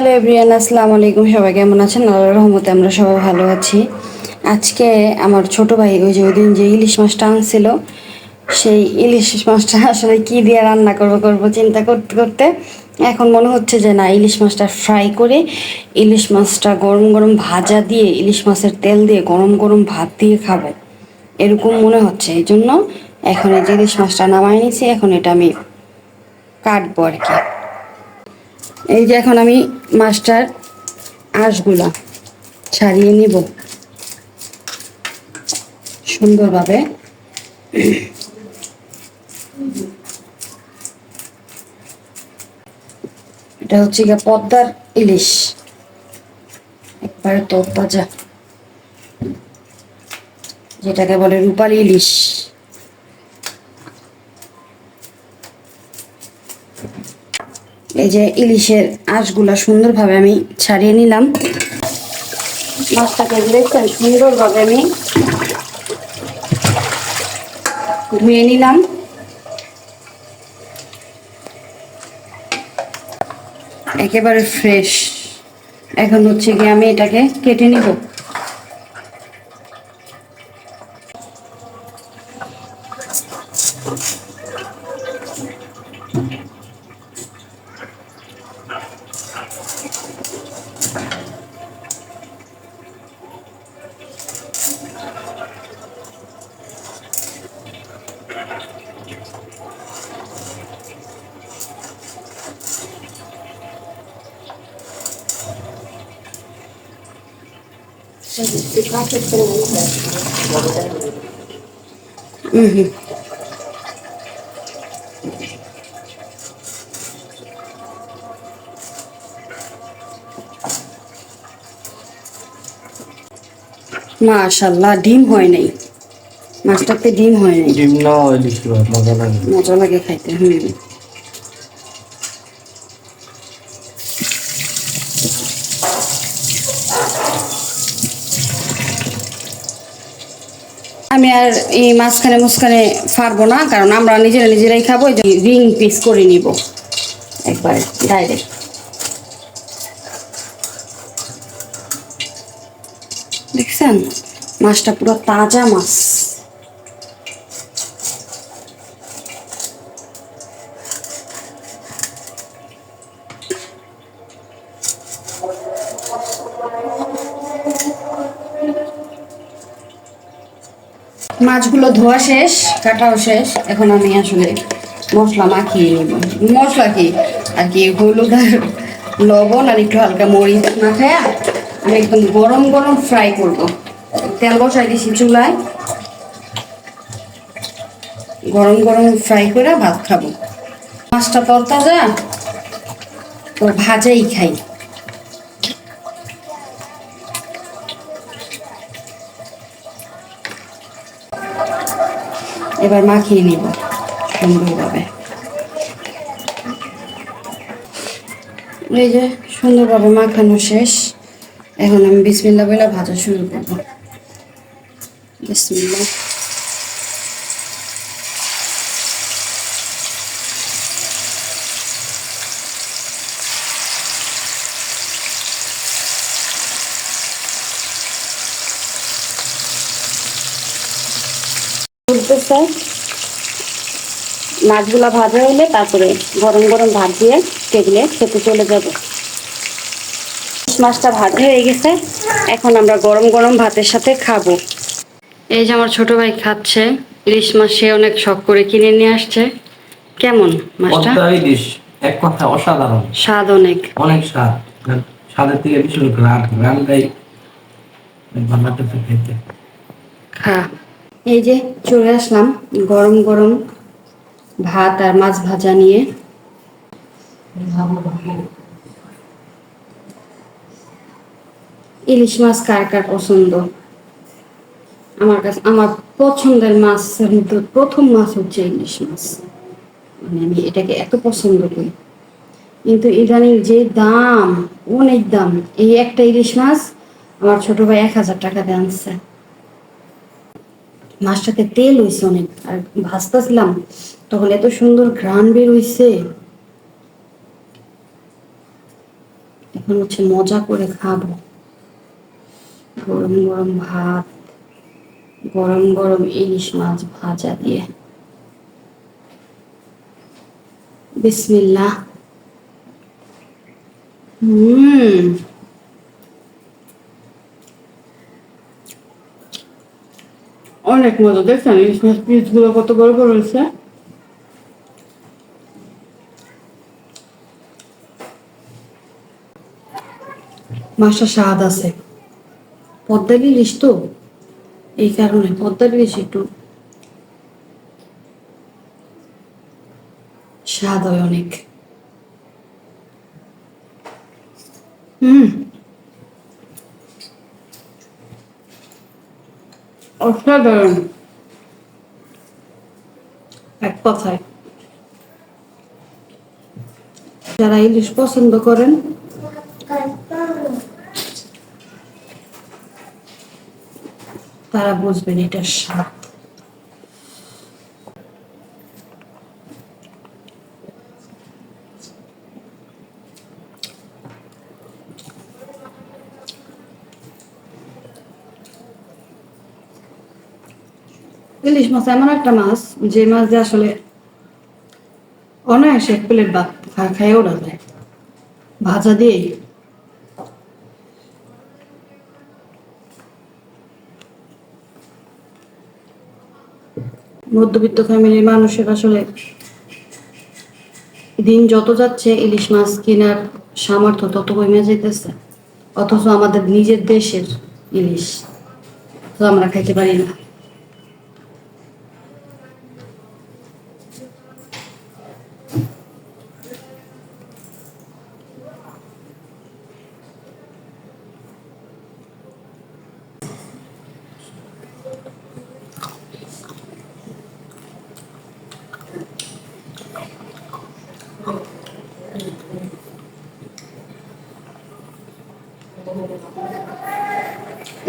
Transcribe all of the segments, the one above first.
Hello everyone, আসসালামু আলাইকুম। সবাই কেমন আছেন? আল্লাহর রহমতে আমরা সবাই ভালো আছি। আজকে আমার ছোট ভাই ওই দিন যে ইলিশ মাছটা আনছিল, সেই ইলিশ মাছটা আসলে কি দিয়ে রান্না করব চিন্তা করতে করতে এখন মনে হচ্ছে যে না, ইলিশ মাছটা ফ্রাই করে ইলিশ মাছটা গরম গরম ভাজা দিয়ে ইলিশ মাছের তেল দিয়ে গরম গরম ভাত দিয়ে খাবো, এরকম মনে হচ্ছে। এই জন্য এখন এই যে ইলিশ মাছটা নামাই নিয়েছি, এখন এটা আমি কাটবো আর কি। এই যে এখন আমি মাছটার আঁশগুলা ছাড়িয়ে নিব সুন্দরভাবে। এটা হচ্ছে গিয়ে পদ্মার ইলিশ, একবারে তরতাজা, যেটাকে বলে রূপালী ইলিশ। এই যে ইলিশের আঁশগুলা সুন্দরভাবে আমি ছাড়িয়ে নিলাম। মাছটাকে দেখছেন সুন্দরভাবে আমি ধুয়ে নিলাম। একেবারে ফ্রেশ। এখন হচ্ছে গিয়ে আমি এটাকে কেটে নিব। মাশাআল্লাহ, ডিম হয় নাই মাছটাতে, ডিম হয় নাই। ডিম না হইলে কি হয়, মজা লাগে, মজা লাগে খাইতে। আমি আর এই মাঝখানে মুসখানে ফারবো না, কারণ আমরা নিজেরাই খাবো। রিং পিস করে নিব একবারে ডাইরেক্ট। দেখছেন মাছটা পুরো তাজা মাছ। মাছগুলো ধোয়া শেষ, কাটাও শেষ। এখন আমি আসলে মশলা মাখিয়ে নিব। মশলা কি আর কি, হলুদ আর লবণ আর একটু হালকা মরিচ মাখায় আমি একদম গরম গরম ফ্রাই করব। তেল বসাই দিছি চুলায়, গরম গরম ফ্রাই করে ভাত খাবো। মাছটা তরতাজা তো ভাজাই খাই। এবার মাখিয়ে নিব সুন্দরভাবে। এই যে সুন্দরভাবে মাখানো শেষ। এখন আমি বিসমিল্লাহ বলে ভাজা শুরু করব। বিসমিল্লাহ। মাছগুলা ভাজা হলে তারপরে গরম গরম ভাত দিয়ে টেবিলে খেতে চলে যাব। মাছটা ভাজা হয়ে গেছে, এখন আমরা গরম গরম ভাতের সাথে খাবো। এই যে আমার ছোট ভাই খাচ্ছে ইলিশ মাছ, সে অনেক শখ করে কিনে নিয়ে আসছে। কেমন মাছটা? ইলিশ এক কথা অসাধারণ স্বাদ, অনেক অনেক স্বাদ। স্বাদের থেকে ভীষণ গ্রামটাই বানাতে খেতে। খা। এই যে চলে আসলাম গরম গরম ভাত আর মাছ ভাজা নিয়ে। ইলিশ মাছ কার কার পছন্দ? আমার কাছে, আমার পছন্দের মাছের মধ্যে প্রথম মাছ হচ্ছে ইলিশ মাছ। মানে আমি এটাকে এত পছন্দ করি। কিন্তু ইদানিং যে দাম, অনেক দাম। এই একটা ইলিশ মাছ আমার ছোট ভাই 1000 টাকা দিয়ে আনছে। মাছটাতে তেল হয়েছে অনেক, আর ভাজতেছিলাম তখন এত সুন্দর ঘ্রাণ বের হয়েছে। এখন হচ্ছে মজা করে খাবো। গরম গরম ভাত, গরম গরম ইলিশ মাছ ভাজা দিয়ে। বিসমিল্লাহ। হুম, অনেক মজা। দেখছেন ইলিশ মাছ পিস গুলো কত বড় বড় হয়েছে। মাছটা স্বাদ আছে, পদ্মার ইলিশ তো, এই কারণে পদ্মার ইলিশ একটু স্বাদ হয় অনেক। হুম, অসাধারণ এক কথায়। যারা ইলিশ পছন্দ করেন তারা বুঝবেন এটার স্বাদ। ইলিশ মাছ এমন একটা মাছ, যে মাছ দিয়ে আসলে অনায়াসে এক প্লেট ভাত খাইয়ে ওঠা যায় ভাজা দিয়ে। মধ্যবিত্ত ফ্যামিলির মানুষের আসলে দিন যত যাচ্ছে ইলিশ মাছ কেনার সামর্থ্য তত কমে যেতেছে, অথচ আমাদের নিজের দেশের ইলিশ তো আমরা খাইতে পারি না।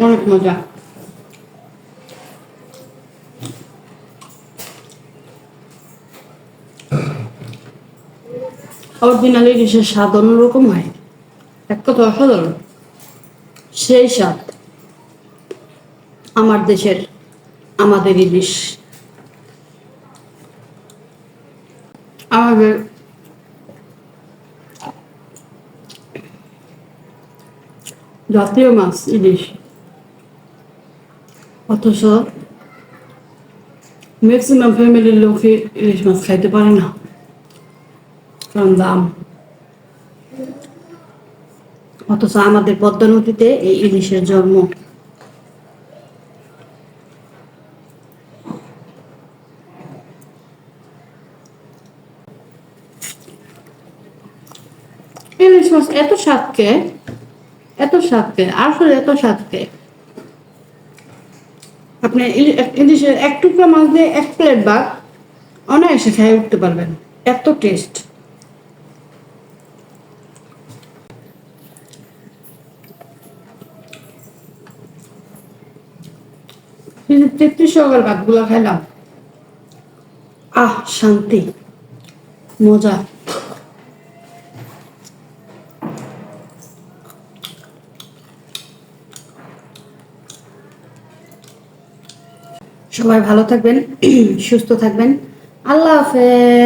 অনেক মজা। অরিজিনাল ইলিশের স্বাদ অন্যরকম হয়, এক কথা অসাধারণ। সেই স্বাদ আমার দেশের, আমাদের ইলিশ, আমাদের জাতীয় মাছ ইলিশ, অথচ ম্যাক্সিমাম ফ্যামিলির লোকে ইলিশ মাছ খাইতে পারে না, কারণ দাম। অথচ আমাদের পদ্মা নদীতে এই ইলিশের জন্ম। ইলিশ মাছ এত স্বাদকে, এত স্বাদকে, আসলে এত স্বাদকে আপনি ইলিশের এক টুকরা মাছ দিয়ে এক প্লেট ভাত অনায়াসে খেয়ে উঠতে পারবেন, এত টেস্ট। তেত্রিশ সকাল ভাতগুলো খাইলাম, আহ শান্তি, মজা। সবাই ভালো থাকবেন, সুস্থ থাকবেন। আল্লাহ হাফেজ।